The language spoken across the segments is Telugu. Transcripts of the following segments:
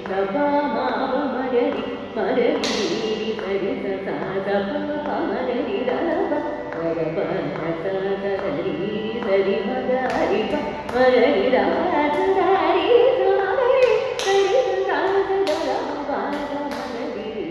సపా మావ మగరి మగరి సరి సా సపా మగరి రవ రవ సరి సరి మగరి మగరి రవ సరి మగరి సరి సా సరవ మగరి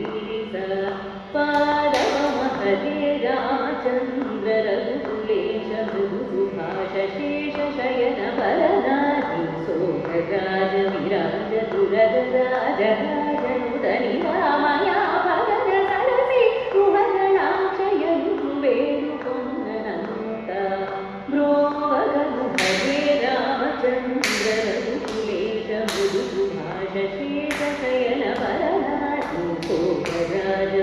పారవ హరే రామచంద్ర రఘుకులేశ మృదుసుభాష శేష శయన వరనాథి సోమరాజ విరాజ దురగ రాజ రాజనుదని రామయా భగన సరసి కుహగణాక్షయను వేడుకొన్ననంత బ్రోవగను హరే రామచంద్ర రఘుకులేశ మృదుసుభాష శేష శయన వరనాథి సోమరాజ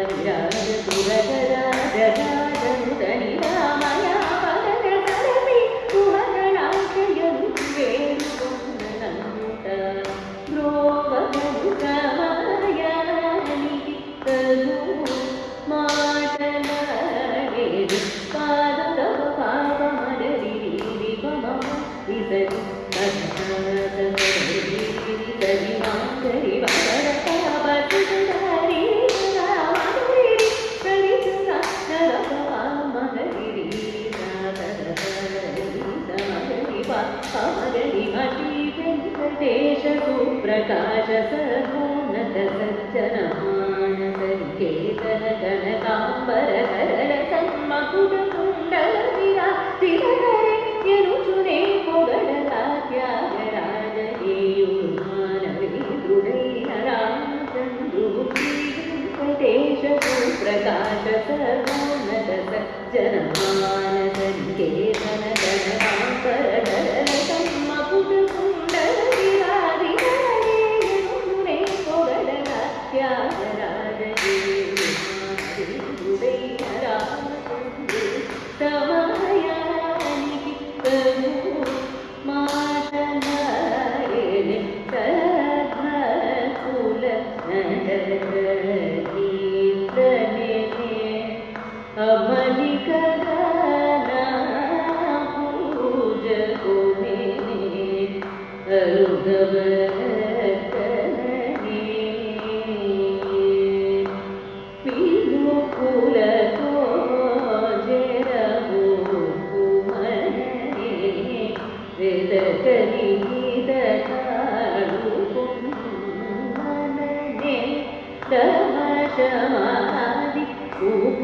విరాజ దురగ రాజ రాజనుదని రామయా భగన సరసి కుహగణాక్షయను వేడుకొన్ననంత బ్రోవగను రామయానికి తను మాటలాడేది పాదవ పాపమడరి పమ విసరి సరి మాంగరి వర పాపరి రామరి సరి నరపమగరి సమగరి పాపమగరి మతి వెంకటేశ సుప్రకాశ సర్వోన్నత సజ్జన మానస నికేతన కనకాంబర కరళ సన్మకుట కుండల విరాజితరే ఎనుచునే పొగడల త్యాగరాజ హేయుడు మానవీరుడైన రామచంద్రుడు శ్రీ వెంకటేశ సుప్రకాశ సర్వోన్నత సజ్జన మానస నికేతన కనకాంబర కరళ సన్మకుట కుండల విరాజితరే ఎనుచునే పొగడల త్యాగరాజ హేయుడు మానవీరుడైన రామచంద్రుడు సమయానికి తను మాటలాడేనే సద్భక్తుల నడకీర్తనే అమలికగా నా పూజకునే అరుగవర్తనే పిలుపులతో వెదకరి దకాడుకున్ననే దమశమాది ఉప